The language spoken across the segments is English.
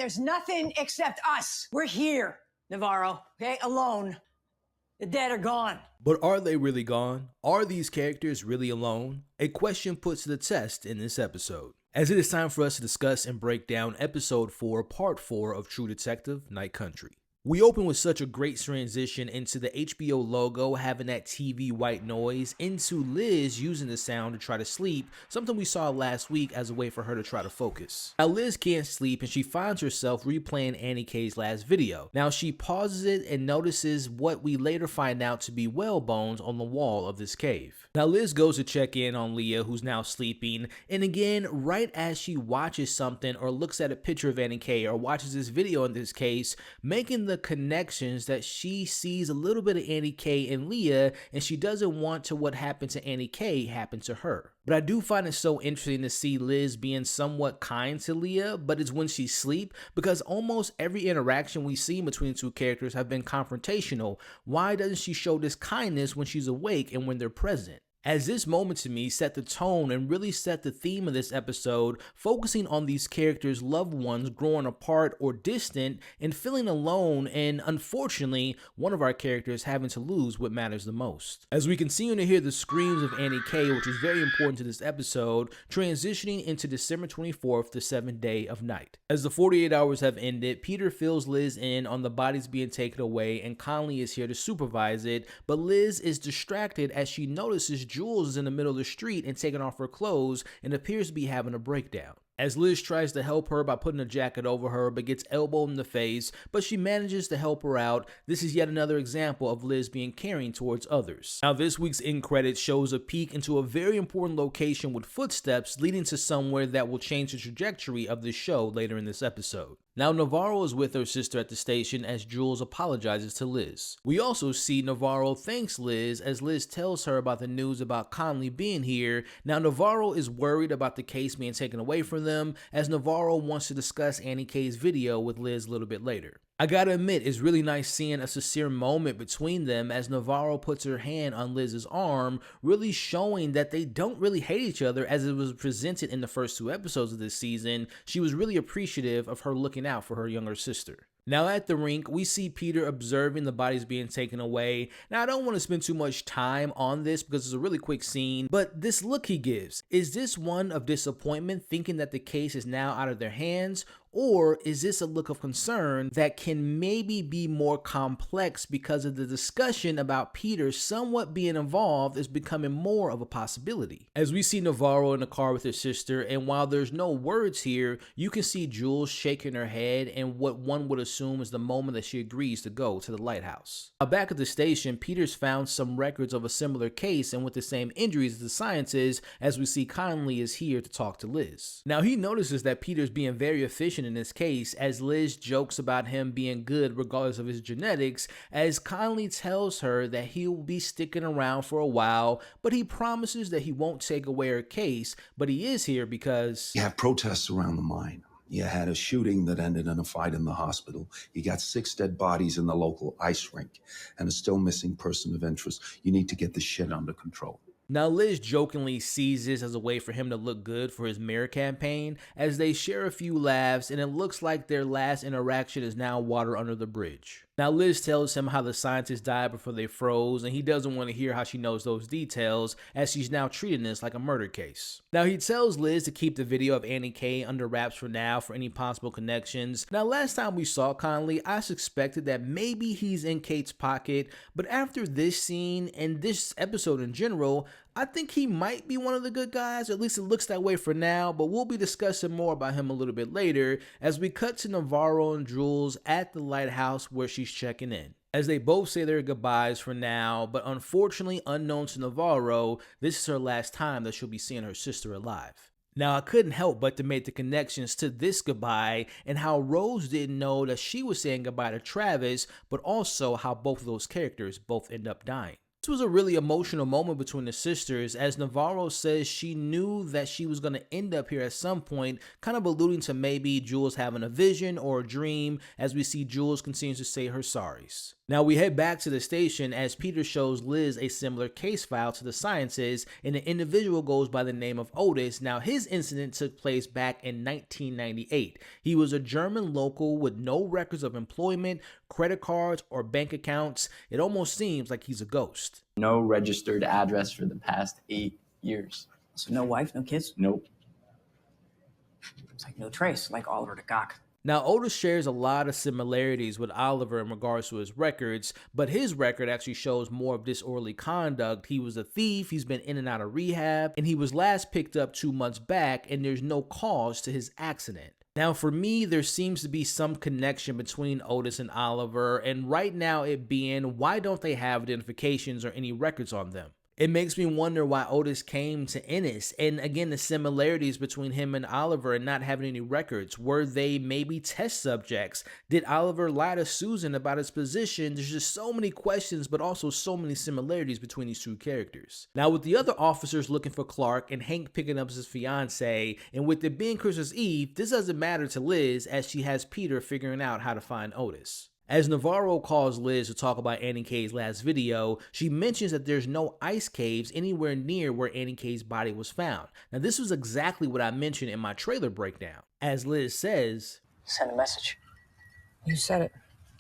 there's nothing except us. We're here, Navarro, okay? Alone. The dead are gone. But are they really gone? Are these characters really alone? A question put to the test in this episode. As it is time for us to discuss and break down episode 4, part 4 of True Detective Night Country. We open with such a great transition into the HBO logo having that TV white noise, into Liz using the sound to try to sleep, something we saw last week as a way for her to try to focus. Now Liz can't sleep and she finds herself replaying Annie K's last video. Now she pauses it and notices what we later find out to be whale bones on the wall of this cave. Now Liz goes to check in on Leah, who's now sleeping, and again, right as she watches something or looks at a picture of Annie K or watches this video in this case, making the connections that she sees a little bit of Annie K and Leah, and she doesn't want to what happened to Annie K happen to her. But I do find it so interesting to see Liz being somewhat kind to Leah, but it's when she's asleep, because almost every interaction we see between the two characters have been confrontational. Why doesn't she show this kindness when she's awake and when they're present? As this moment to me set the tone and really set the theme of this episode, focusing on these characters' loved ones growing apart or distant and feeling alone, and unfortunately, one of our characters having to lose what matters the most. As we continue to hear the screams of Annie K, which is very important to this episode, transitioning into December 24th, the 7th day of night. As the 48 hours have ended, Peter fills Liz in on the bodies being taken away, and Conley is here to supervise it, but Liz is distracted as she notices Jules is in the middle of the street and taking off her clothes and appears to be having a breakdown. As Liz tries to help her by putting a jacket over her but gets elbowed in the face, but she manages to help her out. This is yet another example of Liz being caring towards others. Now this week's end credit shows a peek into a very important location with footsteps leading to somewhere that will change the trajectory of this show later in this episode. Now Navarro is with her sister at the station as Jules apologizes to Liz. We also see Navarro thanks Liz as Liz tells her about the news about Conley being here. Now Navarro is worried about the case being taken away from them, as Navarro wants to discuss Annie K's video with Liz a little bit later. I gotta admit, it's really nice seeing a sincere moment between them as Navarro puts her hand on Liz's arm, really showing that they don't really hate each other as it was presented in the first 2 episodes of this season. She was really appreciative of her looking out for her younger sister. Now at the rink, we see Peter observing the bodies being taken away. Now I don't want to spend too much time on this because it's a really quick scene, but this look he gives, is this one of disappointment, thinking that the case is now out of their hands? Or is this a look of concern that can maybe be more complex because of the discussion about Peter somewhat being involved is becoming more of a possibility? As we see Navarro in the car with his sister, and while there's no words here, you can see Jules shaking her head and what one would assume is the moment that she agrees to go to the lighthouse. Now back at the station, Peter's found some records of a similar case and with the same injuries as the scientists, as we see Conley is here to talk to Liz. Now he notices that Peter's being very efficient in this case as Liz jokes about him being good regardless of his genetics, as Conley tells her that he will be sticking around for a while, but he promises that he won't take away her case, but he is here because you have protests around the mine. You had a shooting that ended in a fight in the hospital. You got 6 dead bodies in the local ice rink and a still missing person of interest. You need to get this shit under control. Now Liz jokingly sees this as a way for him to look good for his mayor campaign as they share a few laughs, and it looks like their last interaction is now water under the bridge. Now Liz tells him how the scientists died before they froze, and he doesn't want to hear how she knows those details as she's now treating this like a murder case. Now he tells Liz to keep the video of Annie K under wraps for now for any possible connections. Now last time we saw Conley, I suspected that maybe he's in Kate's pocket, but after this scene and this episode in general, I think he might be one of the good guys, or at least it looks that way for now, but we'll be discussing more about him a little bit later as we cut to Navarro and Jules at the lighthouse where she's checking in. As they both say their goodbyes for now, but unfortunately unknown to Navarro, this is her last time that she'll be seeing her sister alive. Now I couldn't help but to make the connections to this goodbye and how Rose didn't know that she was saying goodbye to Travis, but also how both of those characters both end up dying. This was a really emotional moment between the sisters as Navarro says she knew that she was going to end up here at some point, kind of alluding to maybe Jules having a vision or a dream, as we see Jules continues to say her sorries. Now we head back to the station as Peter shows Liz a similar case file to the Sciences, and an individual goes by the name of Otis. Now his incident took place back in 1998. He was a German local with no records of employment, credit cards, or bank accounts. It almost seems like he's a ghost. No registered address for the past 8 years. So no wife, no kids? Nope. It's like no trace, like Oliver the Cock. Now, Otis shares a lot of similarities with Oliver in regards to his records, but his record actually shows more of disorderly conduct. He was a thief, he's been in and out of rehab, and he was last picked up 2 months back, and there's no cause to his accident. Now, for me, there seems to be some connection between Otis and Oliver, and right now it being, why don't they have identifications or any records on them? It makes me wonder why Otis came to Ennis, and again, the similarities between him and Oliver and not having any records. Were they maybe test subjects? Did Oliver lie to Susan about his position? There's just so many questions, but also so many similarities between these two characters. Now, with the other officers looking for Clark and Hank picking up his fiance, and with it being Christmas Eve, this doesn't matter to Liz as she has Peter figuring out how to find Otis. As Navarro calls Liz to talk about Annie K's last video, she mentions that there's no ice caves anywhere near where Annie K's body was found. Now, this was exactly what I mentioned in my trailer breakdown. As Liz says, Send a message. You said it.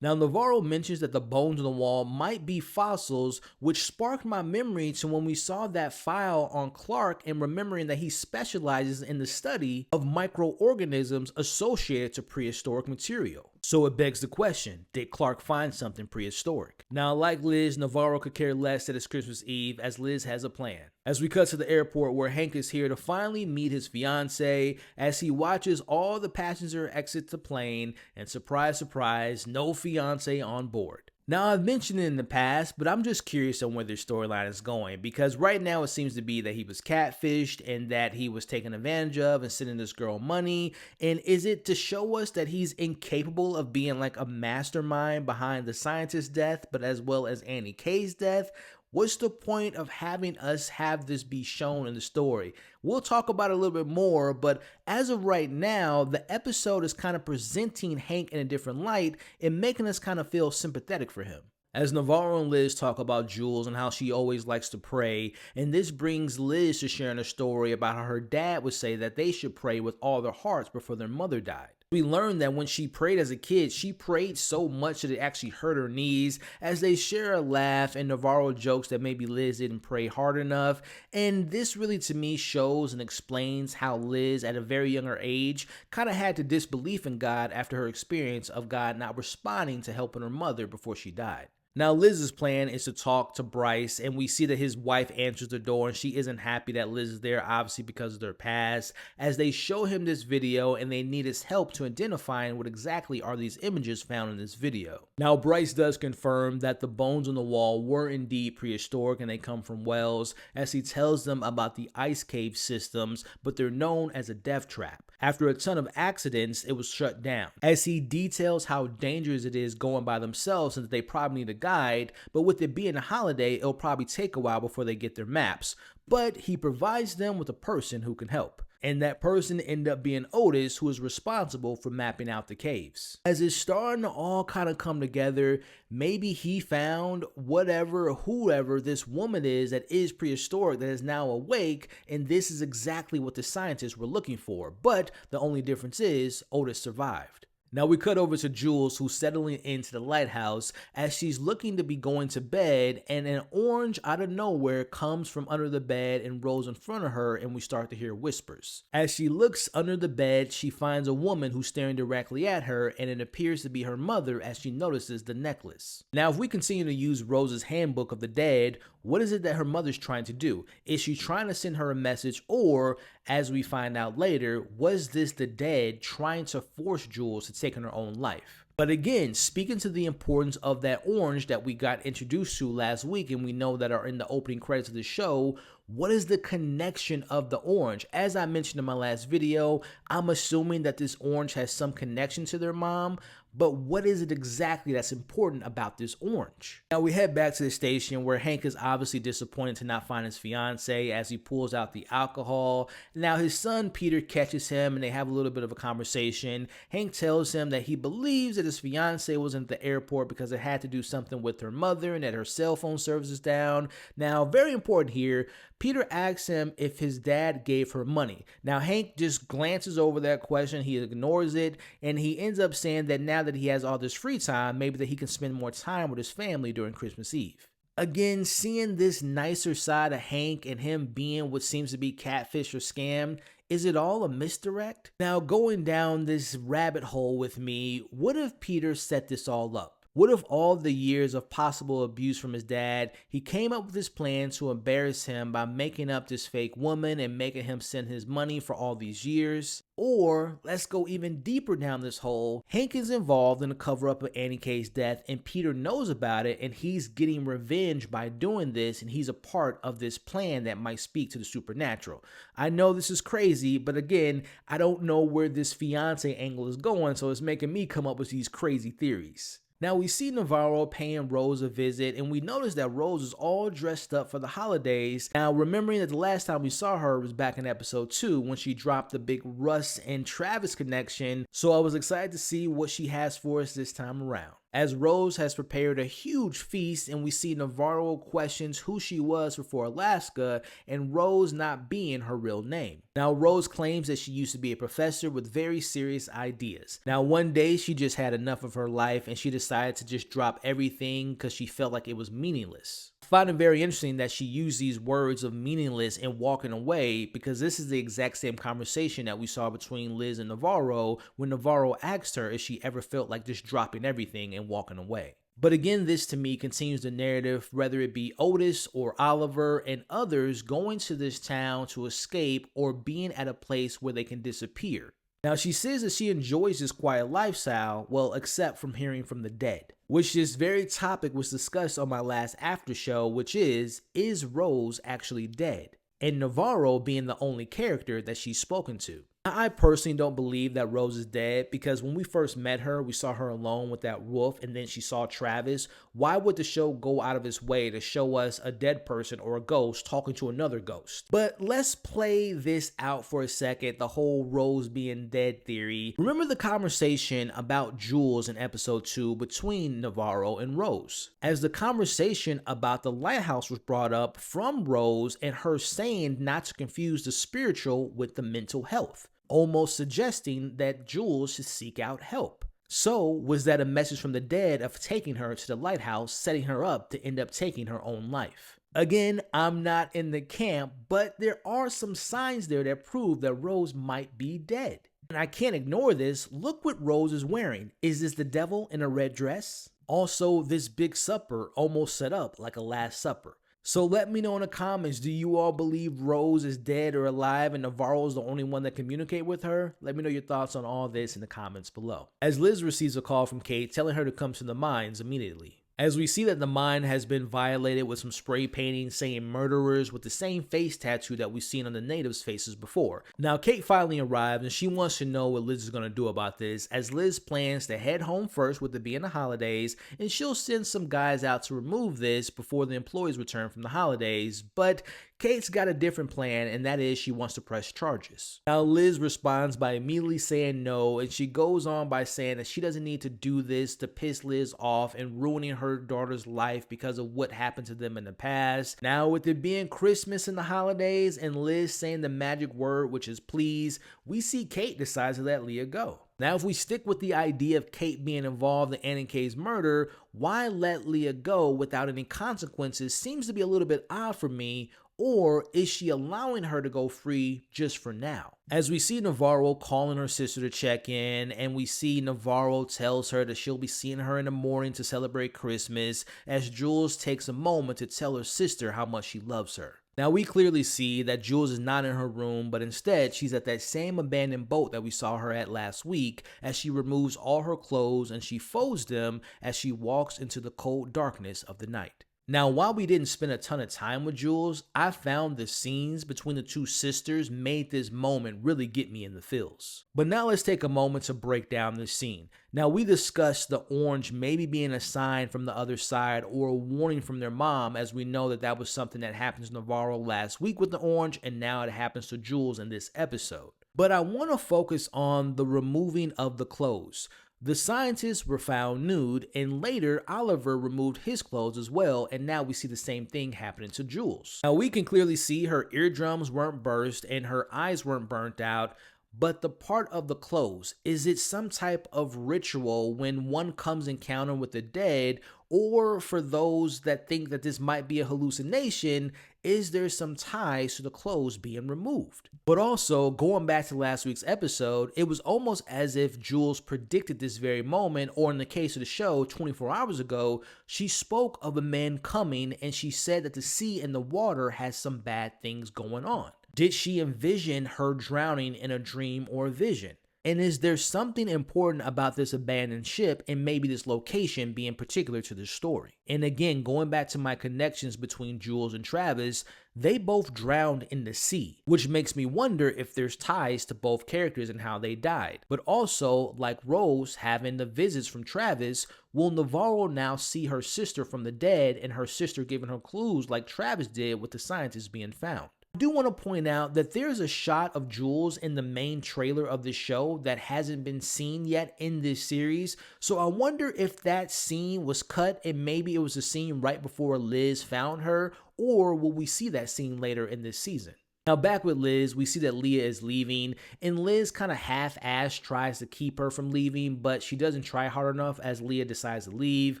now, Navarro mentions that the bones on the wall might be fossils, which sparked my memory to when we saw that file on Clark and remembering that he specializes in the study of microorganisms associated to prehistoric material. So it begs the question, did Clark find something prehistoric? Now, like Liz, Navarro could care less that it's Christmas Eve as Liz has a plan. As we cut to the airport where Hank is here to finally meet his fiance as he watches all the passengers exit the plane and surprise, surprise, no fiance on board. Now, I've mentioned it in the past, but I'm just curious on where their storyline is going because right now it seems to be that he was catfished and that he was taken advantage of and sending this girl money. And is it to show us that he's incapable of being like a mastermind behind the scientist's death, but as well as Annie K's death? What's the point of having us have this be shown in the story? We'll talk about it a little bit more, but as of right now, the episode is kind of presenting Hank in a different light and making us kind of feel sympathetic for him. As Navarro and Liz talk about Jules and how she always likes to pray, and this brings Liz to sharing a story about how her dad would say that they should pray with all their hearts before their mother died. We learned that when she prayed as a kid, she prayed so much that it actually hurt her knees. As they share a laugh and Navarro jokes that maybe Liz didn't pray hard enough. And this really to me shows and explains how Liz at a very younger age kind of had to disbelief in God after her experience of God not responding to helping her mother before she died. Now, Liz's plan is to talk to Bryce, and we see that his wife answers the door, and she isn't happy that Liz is there, obviously because of their past, as they show him this video, and they need his help to identifying what exactly are these images found in this video. Now, Bryce does confirm that the bones on the wall were indeed prehistoric, and they come from Wells, as he tells them about the ice cave systems, but they're known as a death trap. After a ton of accidents, it was shut down, as he details how dangerous it is going by themselves since they probably need a guide, but with it being a holiday, it'll probably take a while before they get their maps. But he provides them with a person who can help. And that person ended up being Otis, who is responsible for mapping out the caves. As it's starting to all kind of come together, maybe he found whatever, whoever this woman is that is prehistoric that is now awake, and this is exactly what the scientists were looking for. But the only difference is Otis survived. Now we cut over to Jules, who's settling into the lighthouse as she's looking to be going to bed, and an orange out of nowhere comes from under the bed and rolls in front of her, and we start to hear whispers. As she looks under the bed, she finds a woman who's staring directly at her, and it appears to be her mother as she notices the necklace. Now, if we continue to use Rose's Handbook of the Dead, what is it that her mother's trying to do? Is she trying to send her a message, or, as we find out later, was this the dead trying to force Jules to take her own life? But again, speaking to the importance of that orange that we got introduced to last week, and we know that are in the opening credits of the show, what is the connection of the orange? As I mentioned in my last video, I'm assuming that this orange has some connection to their mom, But what is it exactly that's important about this orange? Now we head back to the station where Hank is obviously disappointed to not find his fiance as he pulls out the alcohol. Now his son Peter catches him and they have a little bit of a conversation. Hank tells him that he believes that his fiance wasn't at the airport because it had to do something with her mother and that her cell phone service is down. Now, very important here, Peter asks him if his dad gave her money. Now Hank just glances over that question, he ignores it, and he ends up saying that now that he has all this free time, maybe that he can spend more time with his family during Christmas Eve. Again, seeing this nicer side of Hank and him being what seems to be catfish or scam, is it all a misdirect? Now going down this rabbit hole with me, what if Peter set this all up? What if all the years of possible abuse from his dad, he came up with this plan to embarrass him by making up this fake woman and making him send his money for all these years? Or, let's go even deeper down this hole, Hank is involved in the cover-up of Annie K's death and Peter knows about it and he's getting revenge by doing this and he's a part of this plan that might speak to the supernatural. I know this is crazy, but again, I don't know where this fiance angle is going, so it's making me come up with these crazy theories. Now we see Navarro paying Rose a visit and we notice that Rose is all dressed up for the holidays. Now remembering that the last time we saw her was back in episode 2 when she dropped the big Russ and Travis connection, so I was excited to see what she has for us this time around. As Rose has prepared a huge feast and we see Navarro questions who she was before Alaska and Rose not being her real name. Now Rose claims that she used to be a professor with very serious ideas. Now one day she just had enough of her life and she decided to just drop everything because she felt like it was meaningless. I find it very interesting that she used these words of meaningless and walking away because this is the exact same conversation that we saw between Liz and Navarro when Navarro asked her if she ever felt like just dropping everything and walking away. But again, this to me continues the narrative, whether it be Otis or Oliver and others going to this town to escape or being at a place where they can disappear. Now she says that she enjoys this quiet lifestyle, well, except from hearing from the dead, which this very topic was discussed on my last after show, which is Rose actually dead? And Navarro being the only character that she's spoken to. I personally don't believe that Rose is dead because when we first met her, we saw her alone with that wolf and then she saw Travis. Why would the show go out of its way to show us a dead person or a ghost talking to another ghost? But let's play this out for a second, the whole Rose being dead theory. Remember the conversation about Jules in episode 2 between Navarro and Rose? As the conversation about the lighthouse was brought up from Rose and her saying not to confuse the spiritual with the mental health, almost suggesting that Jules should seek out help. So was that a message from the dead of taking her to the lighthouse, setting her up to end up taking her own life? Again, I'm not in the camp, but there are some signs there that prove that Rose might be dead. And I can't ignore this. Look what Rose is wearing. Is this the devil in a red dress? Also, this big supper almost set up like a Last Supper. So let me know in the comments, do you all believe Rose is dead or alive and Navarro is the only one that communicate with her? Let me know your thoughts on all this in the comments below. As Liz receives a call from Kate telling her to come to the mines immediately. As we see that the mine has been violated with some spray painting saying murderers with the same face tattoo that we've seen on the natives' faces before. Now Kate finally arrives and she wants to know what Liz is going to do about this, as Liz plans to head home first with it being the holidays and she'll send some guys out to remove this before the employees return from the holidays. But Kate's got a different plan, and that is she wants to press charges. Now Liz responds by immediately saying no, and she goes on by saying that she doesn't need to do this to piss Liz off and ruining her daughter's life because of what happened to them in the past. Now with it being Christmas and the holidays and Liz saying the magic word, which is please, we see Kate decides to let Leah go. Now, if we stick with the idea of Kate being involved in Annie K's murder, why let Leah go without any consequences seems to be a little bit odd for me. Or is she allowing her to go free just for now? As we see Navarro calling her sister to check in, and we see Navarro tells her that she'll be seeing her in the morning to celebrate Christmas, as Jules takes a moment to tell her sister how much she loves her. Now we clearly see that Jules is not in her room, but instead she's at that same abandoned boat that we saw her at last week, as she removes all her clothes and she folds them as she walks into the cold darkness of the night. Now, while we didn't spend a ton of time with Jules, I found the scenes between the two sisters made this moment really get me in the feels. But now let's take a moment to break down this scene. Now, we discussed the orange maybe being a sign from the other side or a warning from their mom, as we know that that was something that happened to Navarro last week with the orange, and now it happens to Jules in this episode. But I want to focus on the removing of the clothes. The scientists were found nude, and later Oliver removed his clothes as well, and now we see the same thing happening to Jules. Now, we can clearly see her eardrums weren't burst and her eyes weren't burnt out, but the part of the clothes, is it some type of ritual when one comes encounter with the dead, or for those that think that this might be a hallucination, is there some ties to the clothes being removed? But also, going back to last week's episode, it was almost as if Jules predicted this very moment, or in the case of the show, 24 hours ago, she spoke of a man coming and she said that the sea and the water has some bad things going on. Did she envision her drowning in a dream or a vision? And is there something important about this abandoned ship and maybe this location being particular to this story? And again, going back to my connections between Jules and Travis, they both drowned in the sea, which makes me wonder if there's ties to both characters and how they died. But also, like Rose having the visits from Travis, will Navarro now see her sister from the dead and her sister giving her clues like Travis did with the scientists being found? I do want to point out that there's a shot of Jules in the main trailer of the show that hasn't been seen yet in this series, so I wonder if that scene was cut and maybe it was a scene right before Liz found her, or will we see that scene later in this season? Now, back with Liz, we see that Leah is leaving, and Liz kind of half-assed tries to keep her from leaving, but she doesn't try hard enough as Leah decides to leave.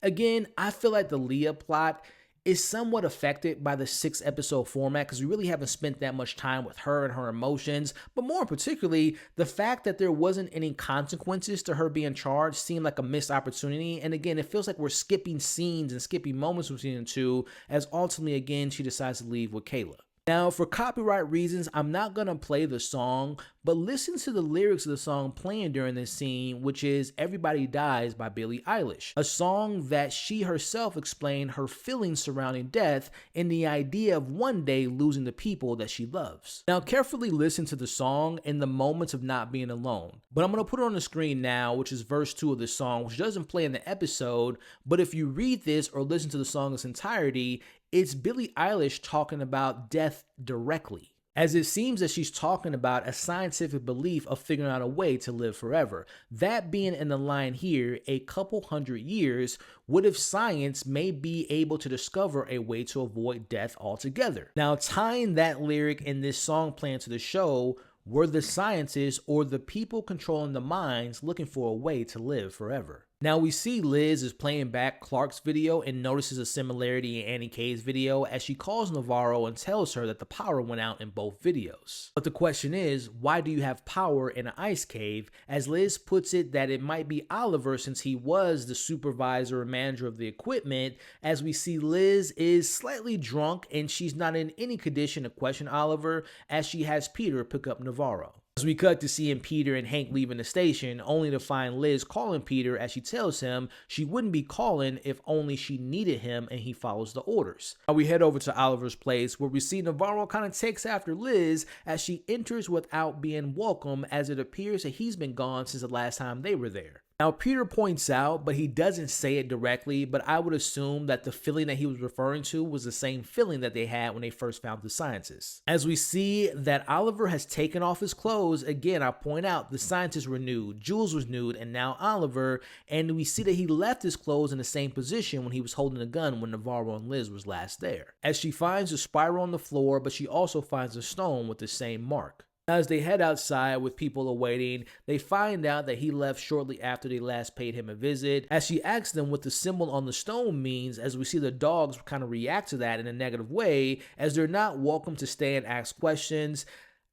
Again, I feel like the Leah plot is somewhat affected by the 6-episode format because we really haven't spent that much time with her and her emotions, but more particularly, the fact that there wasn't any consequences to her being charged seemed like a missed opportunity, and again, it feels like we're skipping scenes and skipping moments between the two, as ultimately, again, she decides to leave with Kayla. Now, for copyright reasons, I'm not going to play the song, but listen to the lyrics of the song playing during this scene, which is Everybody Dies by Billie Eilish, a song that she herself explained her feelings surrounding death and the idea of one day losing the people that she loves. Now, carefully listen to the song in the moments of not being alone, but I'm going to put it on the screen now, which is verse 2 of the song, which doesn't play in the episode, but if you read this or listen to the song in its entirety, it's Billie Eilish talking about death directly, as it seems that she's talking about a scientific belief of figuring out a way to live forever. That being in the line here, a couple hundred years, what if science may be able to discover a way to avoid death altogether? Now, tying that lyric in this song playing to the show, were the scientists or the people controlling the minds looking for a way to live forever? Now we see Liz is playing back Clark's video and notices a similarity in Annie K's video as she calls Navarro and tells her that the power went out in both videos. But the question is, why do you have power in an ice cave? As Liz puts it, that it might be Oliver since he was the supervisor and manager of the equipment, as we see Liz is slightly drunk and she's not in any condition to question Oliver as she has Peter pick up Navarro. As we cut to seeing Peter and Hank leaving the station, only to find Liz calling Peter as she tells him she wouldn't be calling if only she needed him, and he follows the orders. Now we head over to Oliver's place where we see Navarro kind of takes after Liz as she enters without being welcome, as it appears that he's been gone since the last time they were there. Now, Peter points out, but he doesn't say it directly, but I would assume that the feeling that he was referring to was the same feeling that they had when they first found the scientists. As we see that Oliver has taken off his clothes, again, I point out the scientists were nude, Jules was nude, and now Oliver, and we see that he left his clothes in the same position when he was holding a gun when Navarro and Liz was last there. As she finds a spiral on the floor, but she also finds a stone with the same mark. As they head outside with people awaiting, they find out that he left shortly after they last paid him a visit. As she asks them what the symbol on the stone means, as we see the dogs kind of react to that in a negative way, as they're not welcome to stay and ask questions.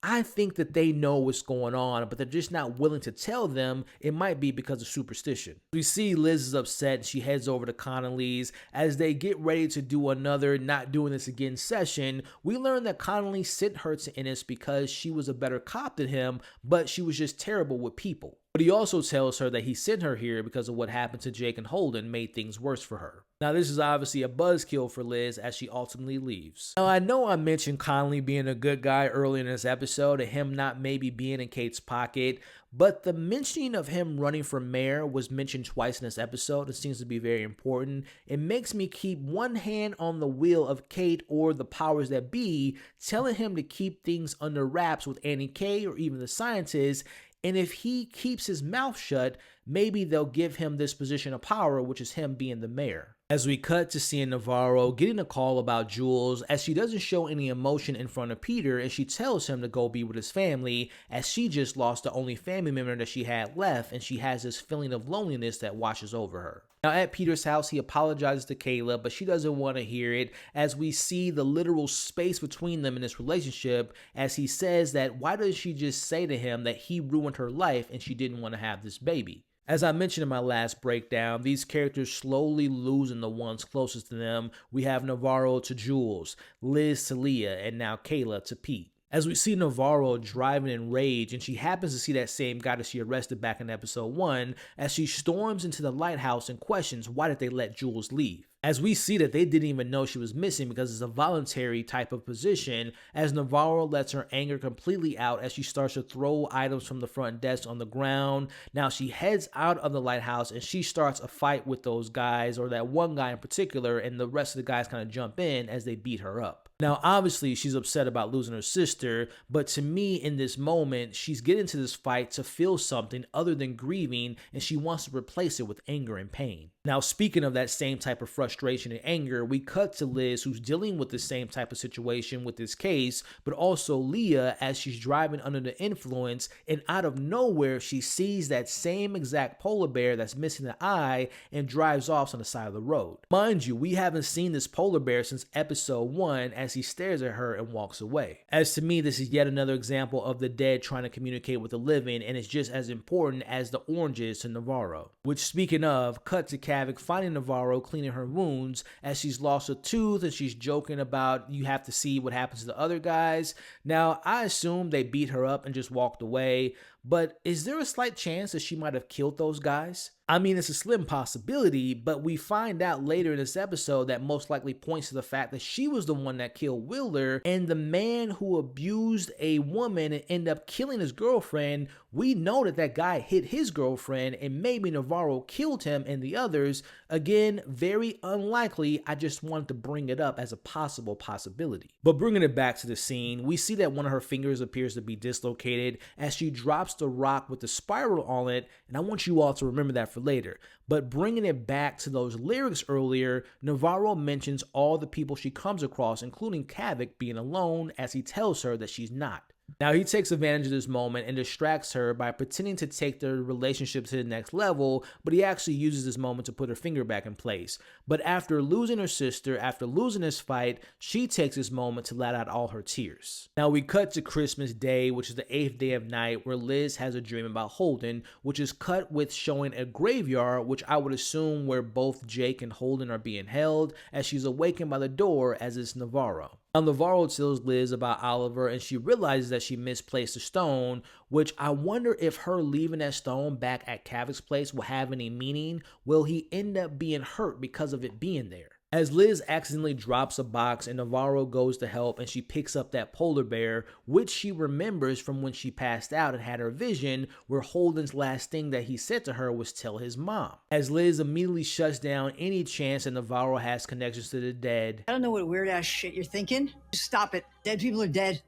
I think that they know what's going on, but they're just not willing to tell them. It might be because of superstition. We see Liz is upset and she heads over to Connolly's. As they get ready to do another not doing this again session, we learn that Connolly sent her to Ennis because she was a better cop than him, but she was just terrible with people. But he also tells her that he sent her here because of what happened to Jake and Holden made things worse for her. Now, this is obviously a buzzkill for Liz as she ultimately leaves. Now, I know I mentioned Connolly being a good guy earlier in this episode and him not maybe being in Kate's pocket, but the mentioning of him running for mayor was mentioned twice in this episode. It seems to be very important. It makes me keep one hand on the wheel of Kate or the powers that be, telling him to keep things under wraps with Annie K or even the scientists. And if he keeps his mouth shut, maybe they'll give him this position of power, which is him being the mayor. As we cut to seeing Navarro getting a call about Jules, as she doesn't show any emotion in front of Peter, and she tells him to go be with his family, as she just lost the only family member that she had left, and she has this feeling of loneliness that washes over her. Now at Peter's house, he apologizes to Kayla, but she doesn't want to hear it, as we see the literal space between them in this relationship, as he says that why does she just say to him that he ruined her life and she didn't want to have this baby. As I mentioned in my last breakdown, these characters slowly losing the ones closest to them. We have Navarro to Jules, Liz to Leah, and now Kayla to Pete. As we see Navarro driving in rage, and she happens to see that same guy that she arrested back in episode 1, as she storms into the lighthouse and questions why did they let Jules leave. As we see that they didn't even know she was missing because it's a voluntary type of position, as Navarro lets her anger completely out as she starts to throw items from the front desk on the ground. Now she heads out of the lighthouse and she starts a fight with those guys, or that one guy in particular, and the rest of the guys kind of jump in as they beat her up. Now, obviously, she's upset about losing her sister, but to me, in this moment, she's getting into this fight to feel something other than grieving, and she wants to replace it with anger and pain. Now, speaking of that same type of frustration and anger, we cut to Liz, who's dealing with the same type of situation with this case, but also Leah as she's driving under the influence, and out of nowhere, she sees that same exact polar bear that's missing the eye and drives off on the side of the road. Mind you, we haven't seen this polar bear since episode 1 as he stares at her and walks away. As to me, this is yet another example of the dead trying to communicate with the living, and it's just as important as the oranges to Navarro. Which, speaking of, cut to Kavik finding Navarro cleaning her wounds as she's lost a tooth and she's joking about you have to see what happens to the other guys. Now, I assume they beat her up and just walked away, but is there a slight chance that she might have killed those guys? I mean, it's a slim possibility, but we find out later in this episode that most likely points to the fact that she was the one that killed Wheeler, and the man who abused a woman and ended up killing his girlfriend, we know that that guy hit his girlfriend and maybe Navarro killed him and the others. Again, very unlikely. I just wanted to bring it up as a possible possibility. But bringing it back to the scene, we see that one of her fingers appears to be dislocated as she drops the rock with the spiral on it, and I want you all to remember that for later. But bringing it back to those lyrics earlier, Navarro mentions all the people she comes across, including Kavik being alone, as he tells her that she's not. Now, he takes advantage of this moment and distracts her by pretending to take their relationship to the next level, but he actually uses this moment to put her finger back in place. But after losing her sister, after losing this fight, she takes this moment to let out all her tears. Now, we cut to Christmas Day, which is the 8th day of night, where Liz has a dream about Holden, which is cut with showing a graveyard, which I would assume where both Jake and Holden are being held, as she's awakened by the door as it's Navarro. Now, Navarro tells Liz about Oliver, and she realizes that she misplaced a stone, which I wonder if her leaving that stone back at Kavik's place will have any meaning. Will he end up being hurt because of it being there? As Liz accidentally drops a box and Navarro goes to help, and she picks up that polar bear, which she remembers from when she passed out and had her vision, where Holden's last thing that he said to her was tell his mom. As Liz immediately shuts down any chance that Navarro has connections to the dead. I don't know what weird ass shit you're thinking. Just stop it. Dead people are dead.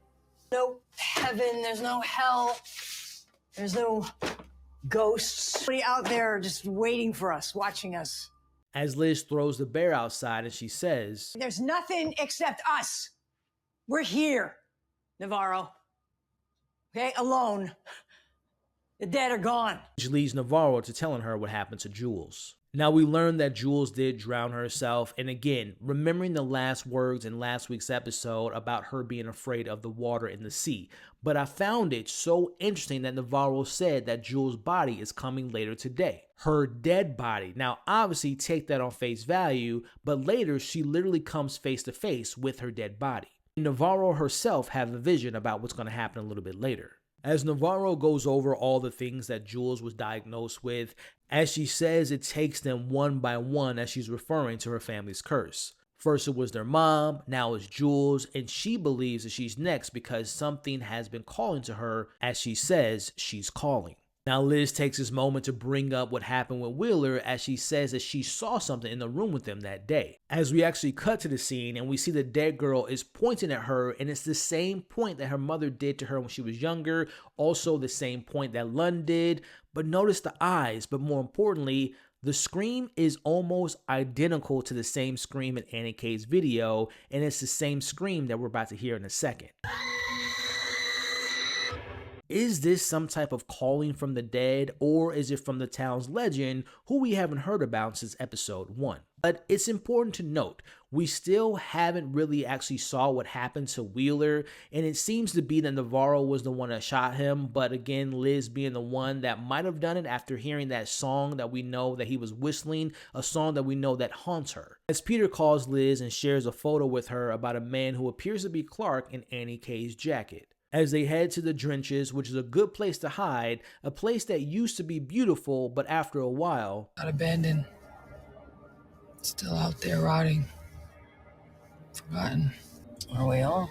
No heaven, there's no hell, there's no ghosts. Somebody out there just waiting for us, watching us. As Liz throws the bear outside and she says, There's nothing except us. We're here, Navarro. Okay, alone. The dead are gone. Which leads Navarro to telling her what happened to Jules. Now, we learned that Jules did drown herself, and again, remembering the last words in last week's episode about her being afraid of the water in the sea. But I found it so interesting that Navarro said that Jules' body is coming later today. Her dead body. Now, obviously, take that on face value, but later she literally comes face to face with her dead body. Navarro herself have a vision about what's going to happen a little bit later. As Navarro goes over all the things that Jules was diagnosed with, as she says it takes them one by one as she's referring to her family's curse. First it was their mom, now it's Jules, and she believes that she's next because something has been calling to her as she says she's calling. Now Liz takes this moment to bring up what happened with Wheeler as she says that she saw something in the room with them that day. As we actually cut to the scene and we see the dead girl is pointing at her, and it's the same point that her mother did to her when she was younger, also the same point that Lund did, but notice the eyes, but more importantly, the scream is almost identical to the same scream in Annie K's video, and it's the same scream that we're about to hear in a second. Is this some type of calling from the dead, or is it from the town's legend who we haven't heard about since episode 1? But it's important to note, we still haven't really actually saw what happened to Wheeler, and it seems to be that Navarro was the one that shot him, but again, Liz being the one that might have done it after hearing that song that we know that he was whistling, a song that we know that haunts her. As Peter calls Liz and shares a photo with her about a man who appears to be Clark in Annie K's jacket. As they head to the Drenches, which is a good place to hide, a place that used to be beautiful, but after a while... Not abandoned. Still out there rotting. Forgotten. Are we all?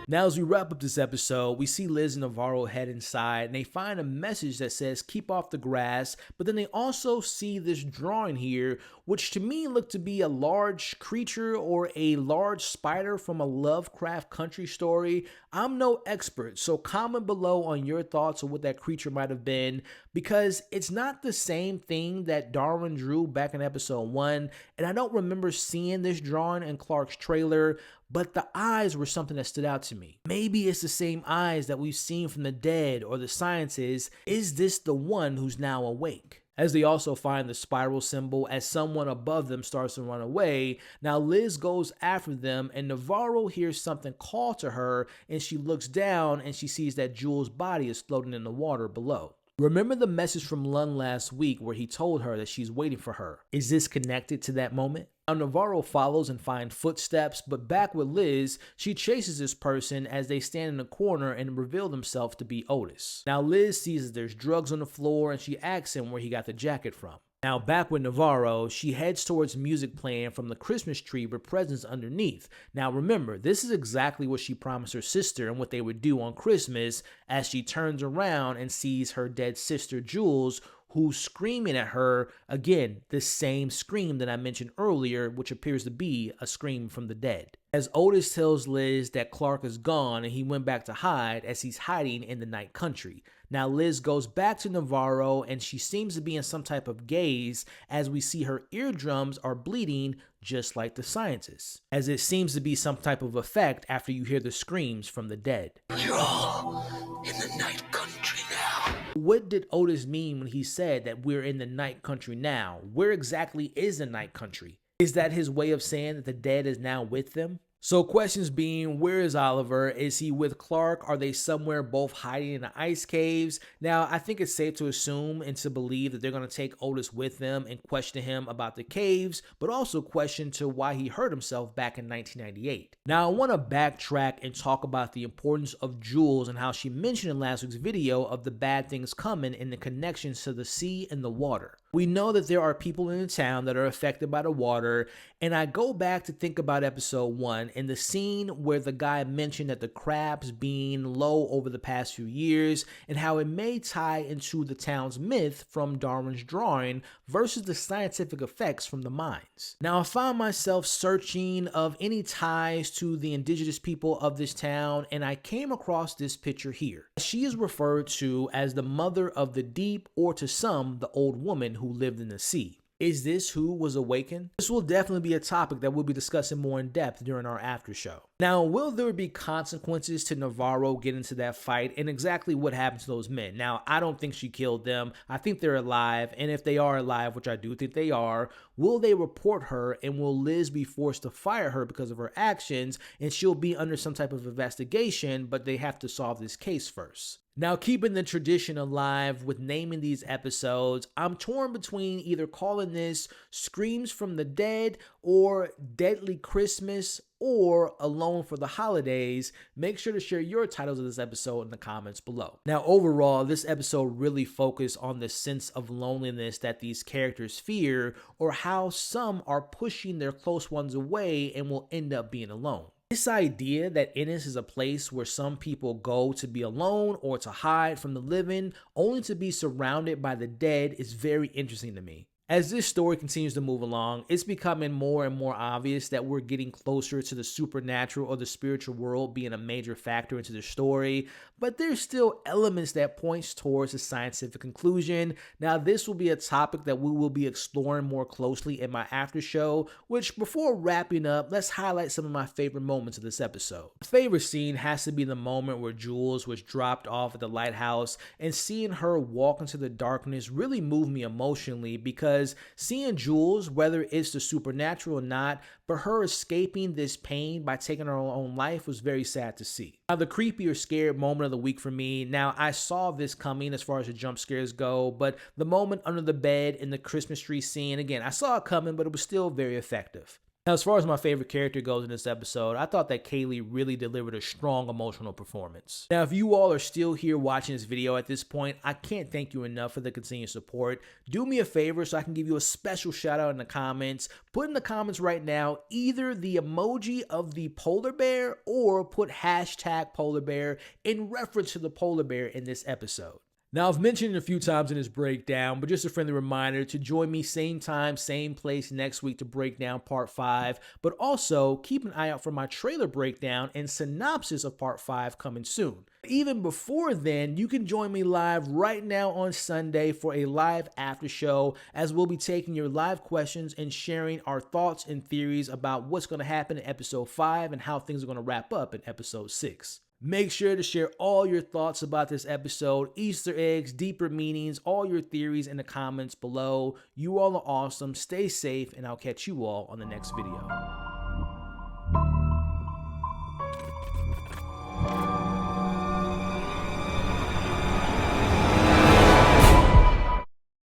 Now as we wrap up this episode, we see Liz and Navarro head inside and they find a message that says keep off the grass, but then they also see this drawing here, which to me looked to be a large creature or a large spider from a Lovecraft Country story. I'm no expert, so comment below on your thoughts on what that creature might have been, because it's not the same thing that Darwin drew back in episode 1, and I don't remember seeing this drawing in Clark's trailer, but the eyes were something that stood out to me. Maybe it's the same eyes that we've seen from the dead or the sciences. Is this the one who's now awake? As they also find the spiral symbol as someone above them starts to run away. Now Liz goes after them and Navarro hears something call to her and she looks down and she sees that Jules' body is floating in the water below. Remember the message from Lund last week where he told her that she's waiting for her. Is this connected to that moment? Now Navarro follows and finds footsteps, but back with Liz, she chases this person as they stand in a corner and reveal themselves to be Otis. Now Liz sees that there's drugs on the floor and she asks him where he got the jacket from. Now back with Navarro, she heads towards music playing from the Christmas tree with presents underneath. Now remember, this is exactly what she promised her sister and what they would do on Christmas, as she turns around and sees her dead sister Jules, who's screaming at her, again, the same scream that I mentioned earlier, which appears to be a scream from the dead. As Otis tells Liz that Clark is gone and he went back to hide as he's hiding in the night country. Now Liz goes back to Navarro and she seems to be in some type of gaze as we see her eardrums are bleeding just like the scientists, as it seems to be some type of effect after you hear the screams from the dead. You're all in the night country now. What did Otis mean when he said that we're in the night country now? Where exactly is the night country? Is that his way of saying that the dead is now with them? So questions being, where is Oliver? Is he with Clark? Are they somewhere both hiding in the ice caves? Now, I think it's safe to assume and to believe that they're going to take Otis with them and question him about the caves, but also question to why he hurt himself back in 1998. Now, I want to backtrack and talk about the importance of Jules and how she mentioned in last week's video of the bad things coming and the connections to the sea and the water. We know that there are people in the town that are affected by the water, and I go back to think about episode 1 and the scene where the guy mentioned that the crabs being low over the past few years and how it may tie into the town's myth from Darwin's drawing versus the scientific effects from the mines. Now, I found myself searching of any ties to the indigenous people of this town, and I came across this picture here. She is referred to as the mother of the deep, or to some, the old woman who lived in the sea. Is this who was awakened? This will definitely be a topic that we'll be discussing more in depth during our after show. Now, will there be consequences to Navarro getting into that fight and exactly what happened to those men? Now, I don't think she killed them. I think they're alive, and if they are alive, which I do think they are, will they report her and will Liz be forced to fire her because of her actions and she'll be under some type of investigation, but they have to solve this case first? Now, keeping the tradition alive with naming these episodes, I'm torn between either calling this Screams from the Dead or Deadly Christmas or alone for the holidays, make sure to share your titles of this episode in the comments below. Now, overall, this episode really focused on the sense of loneliness that these characters fear, or how some are pushing their close ones away and will end up being alone. This idea that Ennis is a place where some people go to be alone or to hide from the living, only to be surrounded by the dead, is very interesting to me. As this story continues to move along, it's becoming more and more obvious that we're getting closer to the supernatural or the spiritual world being a major factor into the story, but there's still elements that points towards a scientific conclusion. Now, this will be a topic that we will be exploring more closely in my after show, which before wrapping up, let's highlight some of my favorite moments of this episode. My favorite scene has to be the moment where Jules was dropped off at the lighthouse, and seeing her walk into the darkness really moved me emotionally, because seeing Jules, whether it's the supernatural or not, but her escaping this pain by taking her own life was very sad to see. Now, the creepy or scared moment of the week for me, now I saw this coming as far as the jump scares go, but the moment under the bed in the Christmas tree scene, again, I saw it coming, but it was still very effective. Now, as far as my favorite character goes in this episode, I thought that Kaylee really delivered a strong emotional performance. Now, if you all are still here watching this video at this point, I can't thank you enough for the continued support. Do me a favor so I can give you a special shout out in the comments. Put in the comments right now either the emoji of the polar bear or put hashtag polar bear in reference to the polar bear in this episode. Now, I've mentioned it a few times in this breakdown, but just a friendly reminder to join me same time, same place next week to break down part 5, but also keep an eye out for my trailer breakdown and synopsis of part 5 coming soon. Even before then, you can join me live right now on Sunday for a live after show, as we'll be taking your live questions and sharing our thoughts and theories about what's going to happen in episode 5 and how things are going to wrap up in episode 6. Make sure to share all your thoughts about this episode, Easter eggs, deeper meanings, all your theories in the comments below. You all are awesome. Stay safe, and I'll catch you all on the next video.